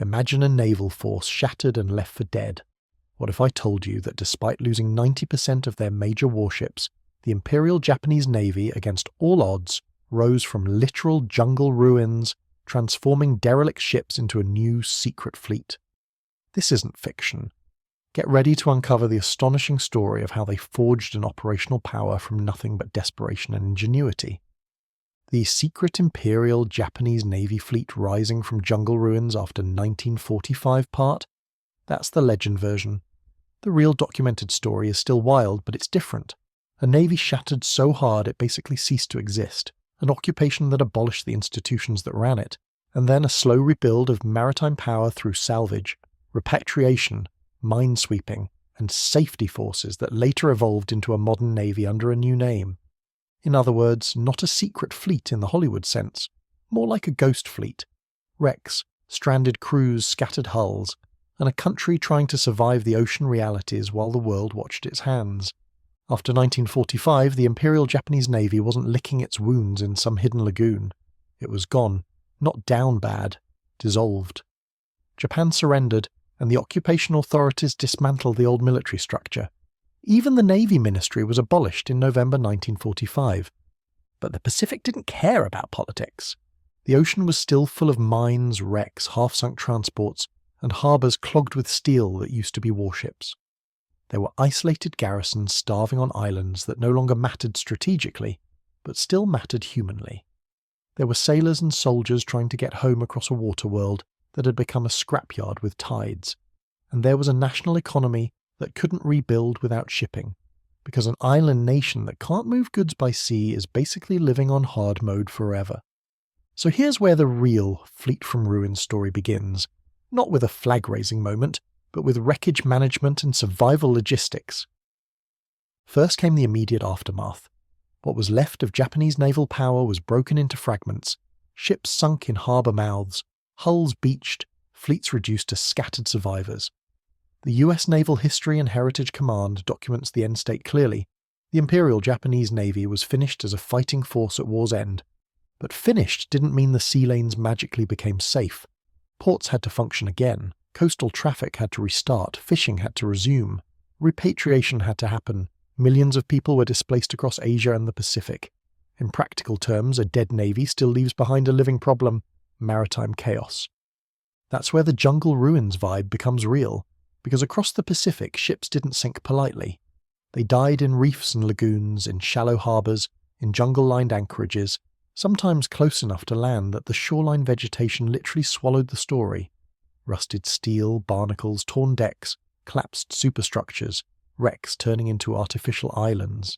Imagine a naval force shattered and left for dead. What if I told you that despite losing 90% of their major warships, the Imperial Japanese Navy, against all odds, rose from literal jungle ruins, transforming derelict ships into a new secret fleet? This isn't fiction. Get ready to uncover the astonishing story of how they forged an operational power from nothing but desperation and ingenuity. The secret Imperial Japanese Navy fleet rising from jungle ruins after 1945 part? That's the legend version. The real documented story is still wild, but it's different. A navy shattered so hard it basically ceased to exist, an occupation that abolished the institutions that ran it, and then a slow rebuild of maritime power through salvage, repatriation, minesweeping, and safety forces that later evolved into a modern navy under a new name. In other words, not a secret fleet in the Hollywood sense, more like a ghost fleet. Wrecks, stranded crews, scattered hulls, and a country trying to survive the ocean realities while the world watched its hands. After 1945, the Imperial Japanese Navy wasn't licking its wounds in some hidden lagoon. It was gone, not down bad, dissolved. Japan surrendered, and the occupation authorities dismantled the old military structure. Even the Navy Ministry was abolished in November 1945. But the Pacific didn't care about politics. The ocean was still full of mines, wrecks, half-sunk transports, and harbours clogged with steel that used to be warships. There were isolated garrisons starving on islands that no longer mattered strategically, but still mattered humanly. There were sailors and soldiers trying to get home across a water world that had become a scrapyard with tides. And there was a national economy that couldn't rebuild without shipping, because an island nation that can't move goods by sea is basically living on hard mode forever. So here's where the real Fleet from Ruins story begins, not with a flag-raising moment, but with wreckage management and survival logistics. First came the immediate aftermath. What was left of Japanese naval power was broken into fragments, ships sunk in harbour mouths, hulls beached, fleets reduced to scattered survivors. The US Naval History and Heritage Command documents the end state clearly. The Imperial Japanese Navy was finished as a fighting force at war's end. But finished didn't mean the sea lanes magically became safe. Ports had to function again, coastal traffic had to restart, fishing had to resume, repatriation had to happen, millions of people were displaced across Asia and the Pacific. In practical terms, a dead navy still leaves behind a living problem: maritime chaos. That's where the jungle ruins vibe becomes real, because across the Pacific ships didn't sink politely. They died in reefs and lagoons, in shallow harbours, in jungle-lined anchorages, sometimes close enough to land that the shoreline vegetation literally swallowed the story. Rusted steel, barnacles, torn decks, collapsed superstructures, wrecks turning into artificial islands.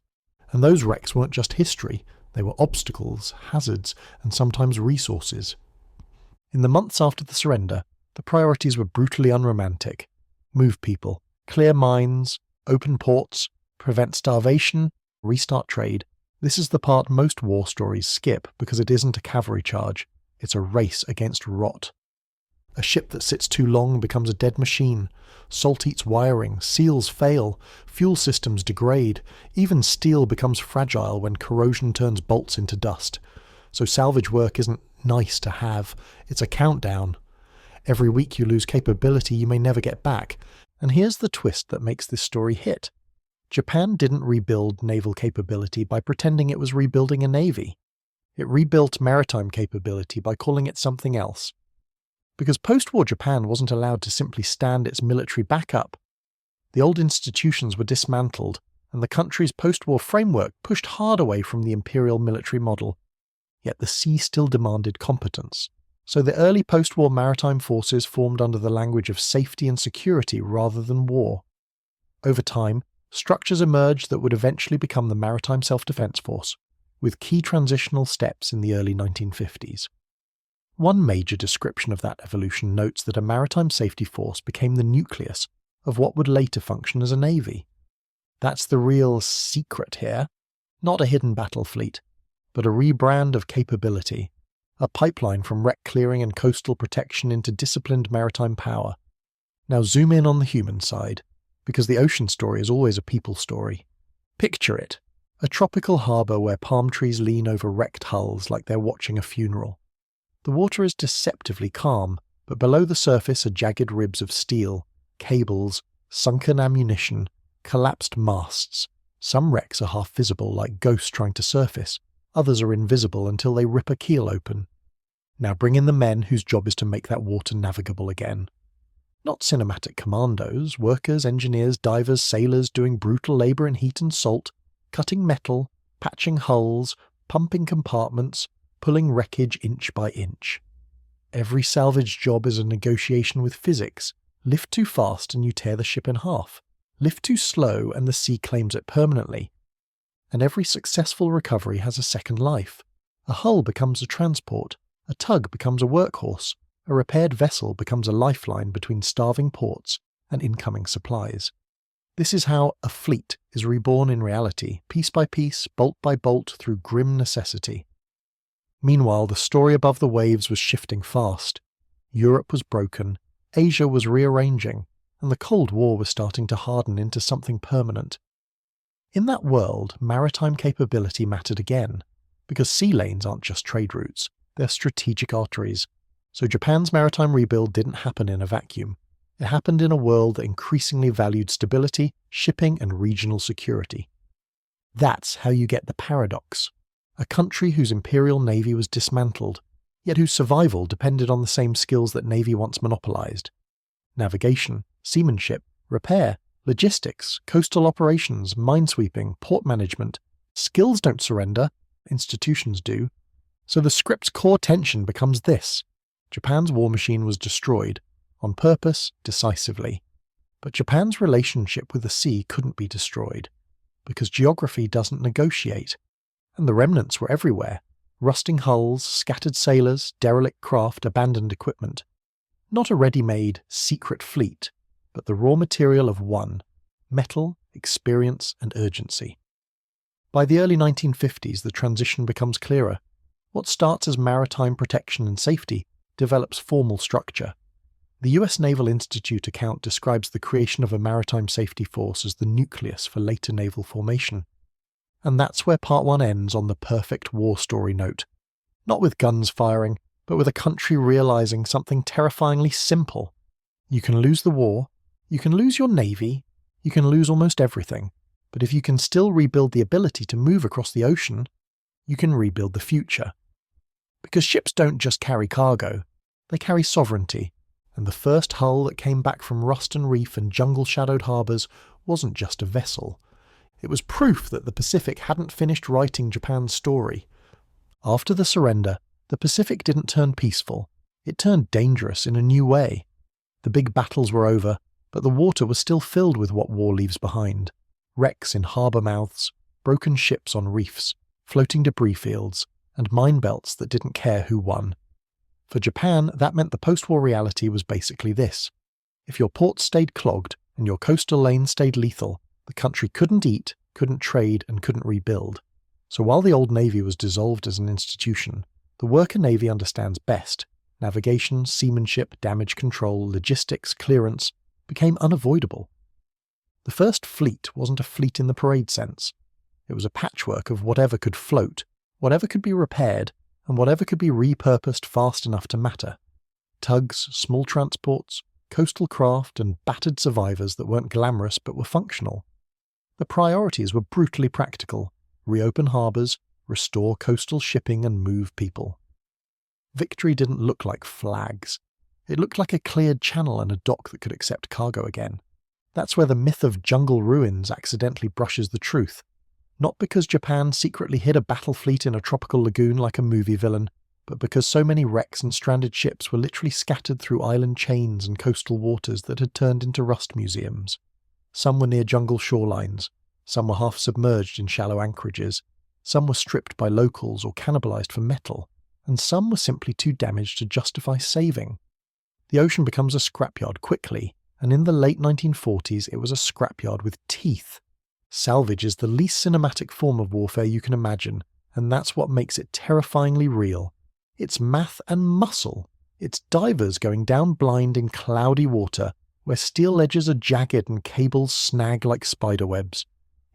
And those wrecks weren't just history, they were obstacles, hazards, and sometimes resources. In the months after the surrender, the priorities were brutally unromantic. Move people, clear mines, open ports, prevent starvation, restart trade. This is the part most war stories skip because it isn't a cavalry charge, it's a race against rot. A ship that sits too long becomes a dead machine. Salt eats wiring, seals fail, fuel systems degrade, even steel becomes fragile when corrosion turns bolts into dust. So salvage work isn't nice to have, it's a countdown. Every week you lose capability you may never get back. And here's the twist that makes this story hit. Japan didn't rebuild naval capability by pretending it was rebuilding a navy. It rebuilt maritime capability by calling it something else. Because post-war Japan wasn't allowed to simply stand its military backup. The old institutions were dismantled, and the country's post-war framework pushed hard away from the imperial military model. Yet the sea still demanded competence. So the early post-war maritime forces formed under the language of safety and security rather than war. Over time, structures emerged that would eventually become the Maritime Self-Defense Force, with key transitional steps in the early 1950s. One major description of that evolution notes that a maritime safety force became the nucleus of what would later function as a navy. That's the real secret here, not a hidden battle fleet, but a rebrand of capability, a pipeline from wreck clearing and coastal protection into disciplined maritime power. Now zoom in on the human side, because the ocean story is always a people story. Picture it, a tropical harbour where palm trees lean over wrecked hulls like they're watching a funeral. The water is deceptively calm, but below the surface are jagged ribs of steel, cables, sunken ammunition, collapsed masts. Some wrecks are half visible like ghosts trying to surface, others are invisible until they rip a keel open. Now bring in the men whose job is to make that water navigable again. Not cinematic commandos, workers, engineers, divers, sailors doing brutal labour in heat and salt, cutting metal, patching hulls, pumping compartments, pulling wreckage inch by inch. Every salvage job is a negotiation with physics. Lift too fast and you tear the ship in half. Lift too slow and the sea claims it permanently. And every successful recovery has a second life. A hull becomes a transport, a tug becomes a workhorse, a repaired vessel becomes a lifeline between starving ports and incoming supplies. This is how a fleet is reborn in reality, piece by piece, bolt by bolt, through grim necessity. Meanwhile, the story above the waves was shifting fast. Europe was broken, Asia was rearranging, and the Cold War was starting to harden into something permanent. In that world, maritime capability mattered again, because sea lanes aren't just trade routes, they're strategic arteries. So Japan's maritime rebuild didn't happen in a vacuum. It happened in a world that increasingly valued stability, shipping, and regional security. That's how you get the paradox. A country whose Imperial Navy was dismantled, yet whose survival depended on the same skills that Navy once monopolized. Navigation, seamanship, repair, logistics, coastal operations, minesweeping, port management. Skills don't surrender, institutions do. So the script's core tension becomes this. Japan's war machine was destroyed, on purpose, decisively. But Japan's relationship with the sea couldn't be destroyed, because geography doesn't negotiate. And the remnants were everywhere. Rusting hulls, scattered sailors, derelict craft, abandoned equipment. Not a ready-made, secret fleet, but the raw material of one: metal, experience, and urgency. By the early 1950s, the transition becomes clearer. What starts as maritime protection and safety develops formal structure. The US Naval Institute account describes the creation of a maritime safety force as the nucleus for later naval formation. And that's where Part 1 ends on the perfect war story note. Not with guns firing, but with a country realizing something terrifyingly simple. You can lose the war, you can lose your navy, you can lose almost everything, but if you can still rebuild the ability to move across the ocean, you can rebuild the future. Because ships don't just carry cargo, they carry sovereignty, and the first hull that came back from rust and reef and jungle-shadowed harbours wasn't just a vessel. It was proof that the Pacific hadn't finished writing Japan's story. After the surrender, the Pacific didn't turn peaceful. It turned dangerous in a new way. The big battles were over, but the water was still filled with what war leaves behind. Wrecks in harbour mouths, broken ships on reefs, floating debris fields, and mine belts that didn't care who won. For Japan, that meant the post-war reality was basically this. If your ports stayed clogged and your coastal lanes stayed lethal, the country couldn't eat, couldn't trade, and couldn't rebuild. So while the old navy was dissolved as an institution, the worker navy understands best. Navigation, seamanship, damage control, logistics, clearance became unavoidable. The first fleet wasn't a fleet in the parade sense. It was a patchwork of whatever could float, whatever could be repaired, and whatever could be repurposed fast enough to matter. Tugs, small transports, coastal craft, and battered survivors that weren't glamorous but were functional. The priorities were brutally practical: reopen harbours, restore coastal shipping, and move people. Victory didn't look like flags. It looked like a cleared channel and a dock that could accept cargo again. That's where the myth of jungle ruins accidentally brushes the truth. Not because Japan secretly hid a battle fleet in a tropical lagoon like a movie villain, but because so many wrecks and stranded ships were literally scattered through island chains and coastal waters that had turned into rust museums. Some were near jungle shorelines, some were half submerged in shallow anchorages, some were stripped by locals or cannibalized for metal, and some were simply too damaged to justify saving. The ocean becomes a scrapyard quickly, and in the late 1940s it was a scrapyard with teeth. Salvage is the least cinematic form of warfare you can imagine, and that's what makes it terrifyingly real. It's math and muscle. It's divers going down blind in cloudy water, where steel edges are jagged and cables snag like spiderwebs.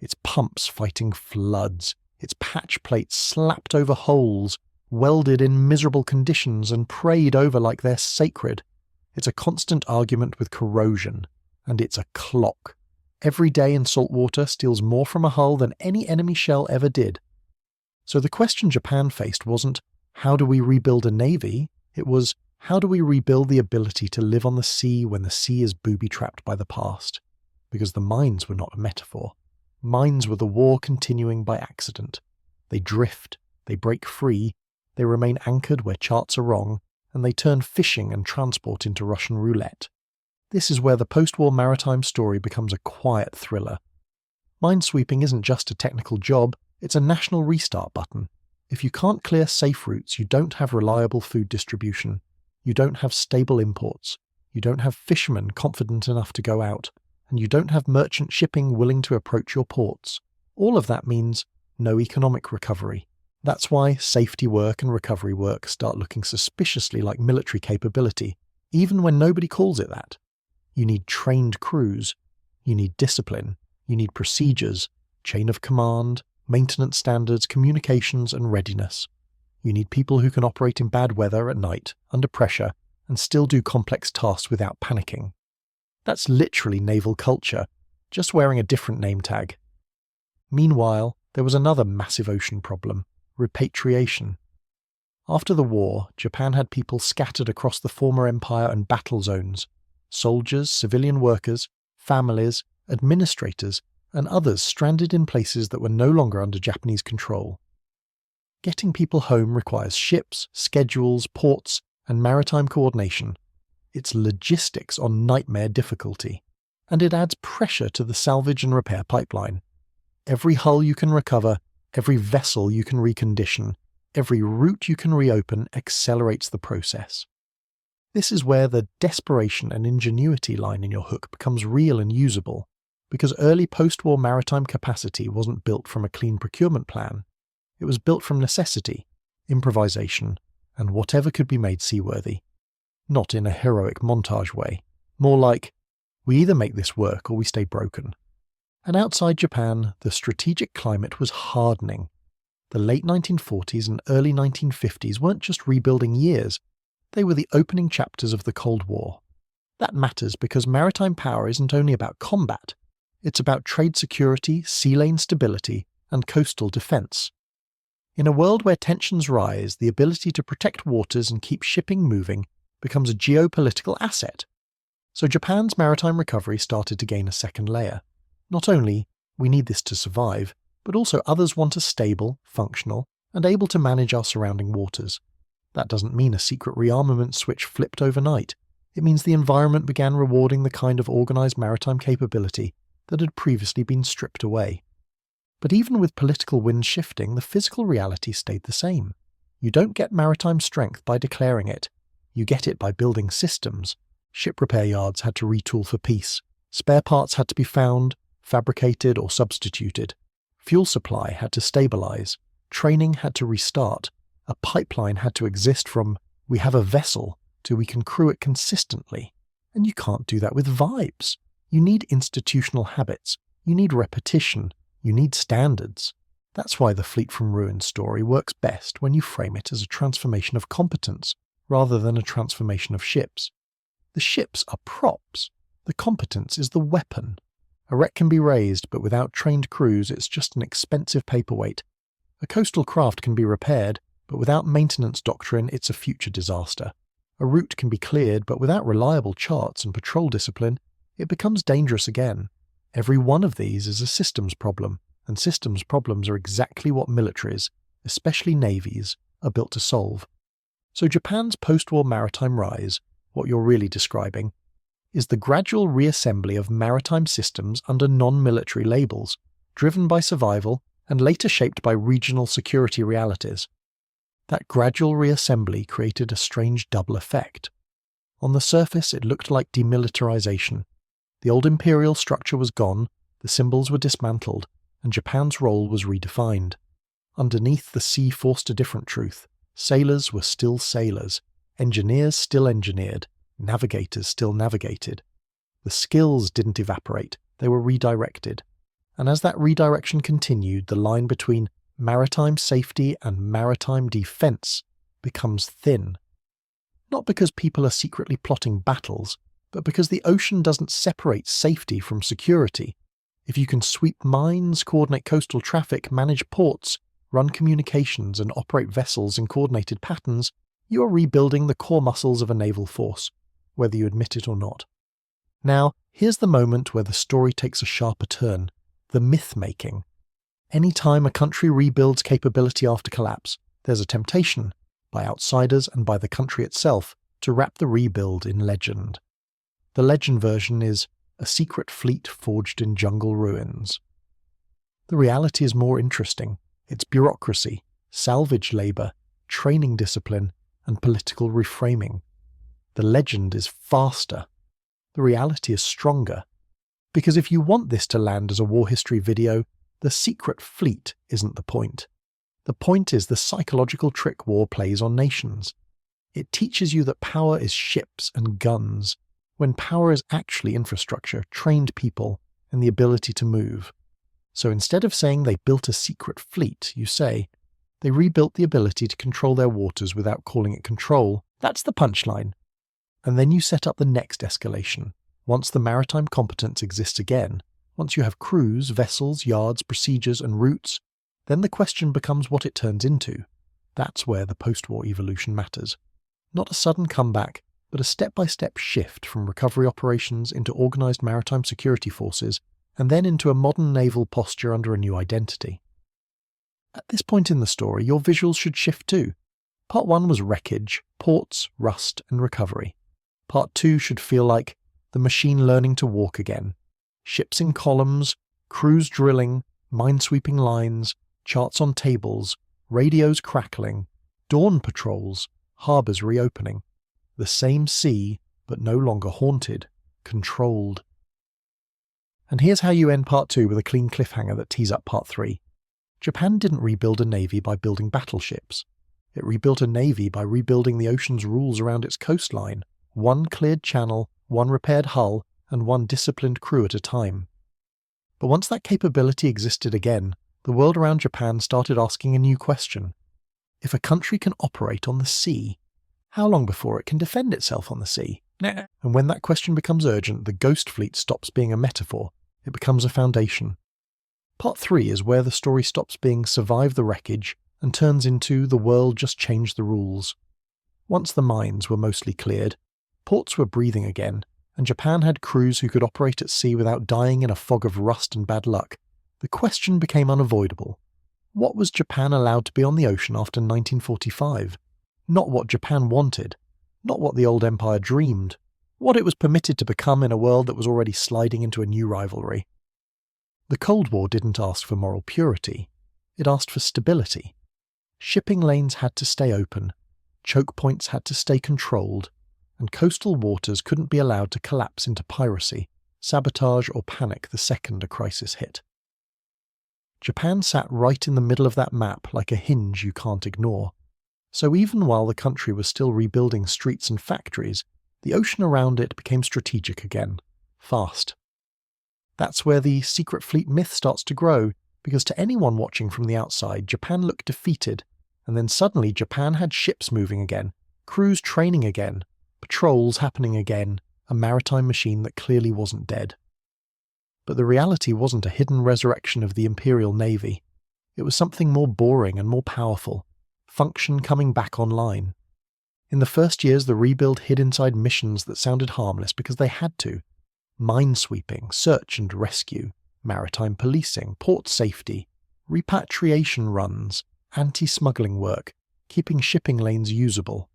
It's pumps fighting floods. It's patch plates slapped over holes, welded in miserable conditions and prayed over like they're sacred. It's a constant argument with corrosion, and it's a clock. Every day in salt water steals more from a hull than any enemy shell ever did. So the question Japan faced wasn't, how do we rebuild a navy? It was, how do we rebuild the ability to live on the sea when the sea is booby-trapped by the past? Because the mines were not a metaphor. Mines were the war continuing by accident. They drift, they break free, they remain anchored where charts are wrong, and they turn fishing and transport into Russian roulette. This is where the post-war maritime story becomes a quiet thriller. Minesweeping isn't just a technical job, it's a national restart button. If you can't clear safe routes, you don't have reliable food distribution. You don't have stable imports. You don't have fishermen confident enough to go out. And you don't have merchant shipping willing to approach your ports. All of that means no economic recovery. That's why safety work and recovery work start looking suspiciously like military capability, even when nobody calls it that. You need trained crews. You need discipline. You need procedures, chain of command, maintenance standards, communications, and readiness. You need people who can operate in bad weather at night, under pressure, and still do complex tasks without panicking. That's literally naval culture, just wearing a different name tag. Meanwhile, there was another massive ocean problem: repatriation. After the war, Japan had people scattered across the former empire and battle zones: soldiers, civilian workers, families, administrators, and others stranded in places that were no longer under Japanese control. Getting people home requires ships, schedules, ports, and maritime coordination. It's logistics on nightmare difficulty, and it adds pressure to the salvage and repair pipeline. Every hull you can recover, every vessel you can recondition, every route you can reopen accelerates the process. This is where the desperation and ingenuity line in your hook becomes real and usable, because early post-war maritime capacity wasn't built from a clean procurement plan. It was built from necessity, improvisation, and whatever could be made seaworthy. Not in a heroic montage way, more like, we either make this work or we stay broken. And outside Japan, the strategic climate was hardening. The late 1940s and early 1950s weren't just rebuilding years, they were the opening chapters of the Cold War. That matters because maritime power isn't only about combat, it's about trade security, sea lane stability, and coastal defense. In a world where tensions rise, the ability to protect waters and keep shipping moving becomes a geopolitical asset. So Japan's maritime recovery started to gain a second layer. Not only, we need this to survive, but also others want us stable, functional, and able to manage our surrounding waters. That doesn't mean a secret rearmament switch flipped overnight. It means the environment began rewarding the kind of organized maritime capability that had previously been stripped away. But even with political winds shifting, the physical reality stayed the same. You don't get maritime strength by declaring it. You get it by building systems. Ship repair yards had to retool for peace. Spare parts had to be found, fabricated, or substituted. Fuel supply had to stabilize. Training had to restart. A pipeline had to exist from, we have a vessel, to we can crew it consistently. And you can't do that with vibes. You need institutional habits. You need repetition. You need standards. That's why the Fleet from Ruin story works best when you frame it as a transformation of competence, rather than a transformation of ships. The ships are props. The competence is the weapon. A wreck can be raised, but without trained crews, it's just an expensive paperweight. A coastal craft can be repaired, but without maintenance doctrine, it's a future disaster. A route can be cleared, but without reliable charts and patrol discipline, it becomes dangerous again. Every one of these is a systems problem, and systems problems are exactly what militaries, especially navies, are built to solve. So Japan's post-war maritime rise, what you're really describing, is the gradual reassembly of maritime systems under non-military labels, driven by survival and later shaped by regional security realities. That gradual reassembly created a strange double effect. On the surface, it looked like demilitarization. The old imperial structure was gone, the symbols were dismantled, and Japan's role was redefined. Underneath, the sea forced a different truth. Sailors were still sailors, engineers still engineered, navigators still navigated. The skills didn't evaporate, they were redirected. And as that redirection continued, the line between maritime safety and maritime defense becomes thin. Not because people are secretly plotting battles, but because the ocean doesn't separate safety from security. If you can sweep mines, coordinate coastal traffic, manage ports, run communications, and operate vessels in coordinated patterns, you are rebuilding the core muscles of a naval force, whether you admit it or not. Now, here's the moment where the story takes a sharper turn: the myth-making. Any time a country rebuilds capability after collapse, there's a temptation, by outsiders and by the country itself, to wrap the rebuild in legend. The legend version is a secret fleet forged in jungle ruins. The reality is more interesting. It's bureaucracy, salvage labour, training discipline, and political reframing. The legend is faster. The reality is stronger. Because if you want this to land as a war history video, the secret fleet isn't the point. The point is the psychological trick war plays on nations. It teaches you that power is ships and guns, when power is actually infrastructure, trained people, and the ability to move. So instead of saying they built a secret fleet, you say, they rebuilt the ability to control their waters without calling it control. That's the punchline. And then you set up the next escalation. Once the maritime competence exists again, once you have crews, vessels, yards, procedures, and routes, then the question becomes what it turns into. That's where the post-war evolution matters. Not a sudden comeback, but a step-by-step shift from recovery operations into organised maritime security forces, and then into a modern naval posture under a new identity. At this point in the story, your visuals should shift too. Part 1 was wreckage, ports, rust, and recovery. Part 2 should feel like the machine learning to walk again. Ships in columns, crews drilling, minesweeping lines, charts on tables, radios crackling, dawn patrols, harbours reopening. The same sea, but no longer haunted, controlled. And here's how you end Part 2 with a clean cliffhanger that tees up Part 3. Japan didn't rebuild a navy by building battleships. It rebuilt a navy by rebuilding the ocean's rules around its coastline, one cleared channel, one repaired hull, and one disciplined crew at a time. But once that capability existed again, the world around Japan started asking a new question. If a country can operate on the sea, how long before it can defend itself on the sea? And when that question becomes urgent, the ghost fleet stops being a metaphor. It becomes a foundation. Part 3 is where the story stops being survive the wreckage and turns into the world just changed the rules. Once the mines were mostly cleared, ports were breathing again, and Japan had crews who could operate at sea without dying in a fog of rust and bad luck. The question became unavoidable. What was Japan allowed to be on the ocean after 1945? Not what Japan wanted. Not what the old empire dreamed, what it was permitted to become in a world that was already sliding into a new rivalry. The Cold War didn't ask for moral purity, it asked for stability. Shipping lanes had to stay open, choke points had to stay controlled, and coastal waters couldn't be allowed to collapse into piracy, sabotage or panic the second a crisis hit. Japan sat right in the middle of that map like a hinge you can't ignore. So even while the country was still rebuilding streets and factories, the ocean around it became strategic again, fast. That's where the secret fleet myth starts to grow, because to anyone watching from the outside, Japan looked defeated, and then suddenly Japan had ships moving again, crews training again, patrols happening again, a maritime machine that clearly wasn't dead. But the reality wasn't a hidden resurrection of the Imperial Navy. It was something more boring and more powerful. Function coming back online. In the first years, the rebuild hid inside missions that sounded harmless because they had to. Minesweeping, search and rescue, maritime policing, port safety, repatriation runs, anti-smuggling work, keeping shipping lanes usable.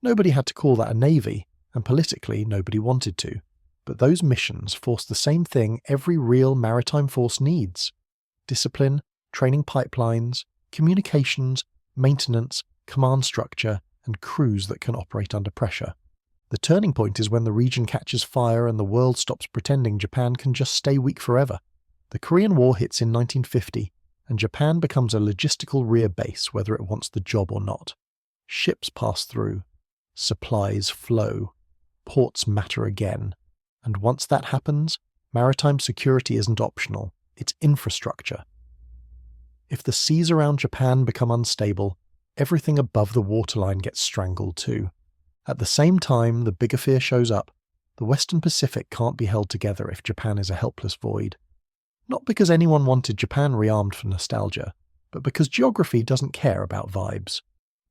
Nobody had to call that a navy, and politically nobody wanted to. But those missions forced the same thing every real maritime force needs. Discipline, training pipelines, communications, maintenance, command structure, and crews that can operate under pressure. The turning point is when the region catches fire and the world stops pretending Japan can just stay weak forever. The Korean War hits in 1950, and Japan becomes a logistical rear base whether it wants the job or not. Ships pass through. Supplies flow. Ports matter again. And once that happens, maritime security isn't optional, it's infrastructure. If the seas around Japan become unstable, everything above the waterline gets strangled too. At the same time, the bigger fear shows up. The Western Pacific can't be held together if Japan is a helpless void. Not because anyone wanted Japan rearmed for nostalgia, but because geography doesn't care about vibes.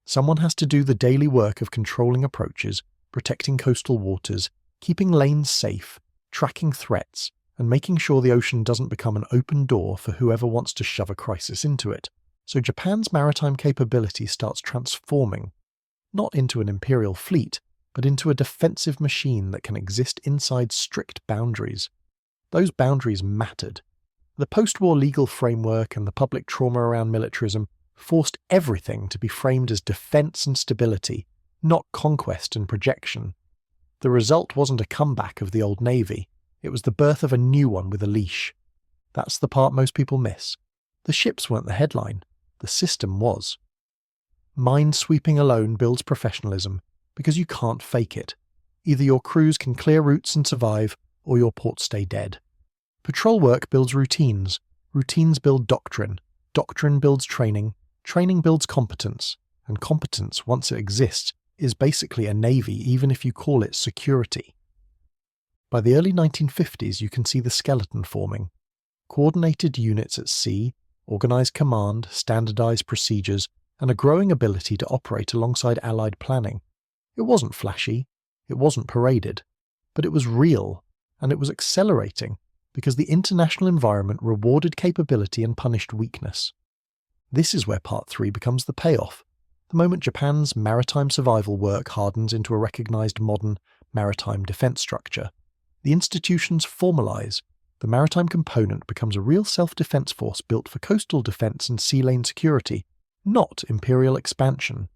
Someone has to do the daily work of controlling approaches, protecting coastal waters, keeping lanes safe, tracking threats, and making sure the ocean doesn't become an open door for whoever wants to shove a crisis into it. So Japan's maritime capability starts transforming, not into an imperial fleet, but into a defensive machine that can exist inside strict boundaries. Those boundaries mattered. The post-war legal framework and the public trauma around militarism forced everything to be framed as defense and stability, not conquest and projection. The result wasn't a comeback of the old Navy, it was the birth of a new one with a leash. That's the part most people miss. The ships weren't the headline, the system was. Minesweeping alone builds professionalism, because you can't fake it. Either your crews can clear routes and survive, or your ports stay dead. Patrol work builds routines, routines build doctrine, doctrine builds training, training builds competence, and competence, once it exists, is basically a navy even if you call it security. By the early 1950s you can see the skeleton forming. Coordinated units at sea, organised command, standardised procedures, and a growing ability to operate alongside Allied planning. It wasn't flashy, it wasn't paraded, but it was real, and it was accelerating because the international environment rewarded capability and punished weakness. This is where Part 3 becomes the payoff, the moment Japan's maritime survival work hardens into a recognised modern maritime defence structure. The institutions formalise, the maritime component becomes a real self-defence force built for coastal defence and sea lane security, not imperial expansion.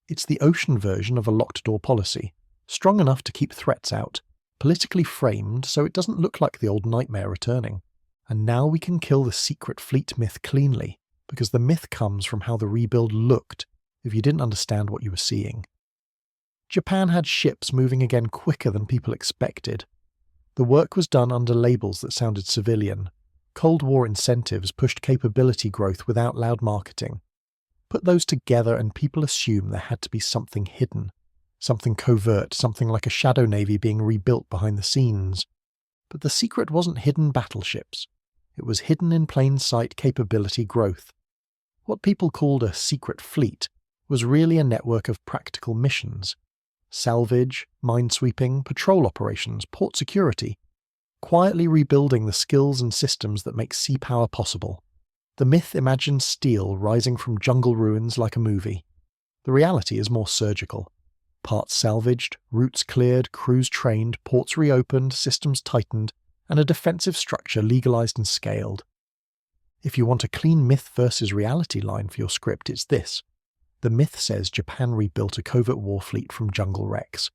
It's the ocean version of a locked-door policy, strong enough to keep threats out, politically framed so it doesn't look like the old nightmare returning. And now we can kill the secret fleet myth cleanly, because the myth comes from how the rebuild looked if you didn't understand what you were seeing. Japan had ships moving again quicker than people expected. The work was done under labels that sounded civilian. Cold War incentives pushed capability growth without loud marketing. Put those together and people assume there had to be something hidden, something covert, something like a shadow navy being rebuilt behind the scenes. But the secret wasn't hidden battleships. It was hidden in plain sight capability growth. What people called a secret fleet was really a network of practical missions. Salvage, minesweeping, patrol operations, port security, quietly rebuilding the skills and systems that make sea power possible. The myth imagines steel rising from jungle ruins like a movie. The reality is more surgical. Parts salvaged, routes cleared, crews trained, ports reopened, systems tightened, and a defensive structure legalized and scaled. If you want a clean myth versus reality line for your script, it's this. The myth says Japan rebuilt a covert war fleet from jungle wrecks.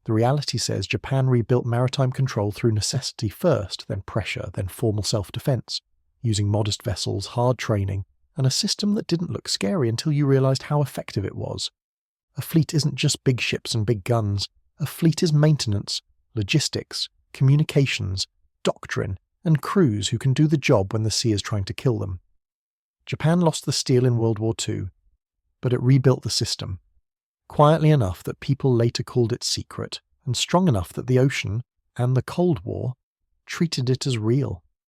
The reality says Japan rebuilt maritime control through necessity first, then pressure, then formal self-defense, using modest vessels, hard training, and a system that didn't look scary until you realized how effective it was. A fleet isn't just big ships and big guns. A fleet is maintenance, logistics, communications, doctrine, and crews who can do the job when the sea is trying to kill them. Japan lost the steel in World War II, but it rebuilt the system, quietly enough that people later called it secret, and strong enough that the ocean, and the Cold War, treated it as real.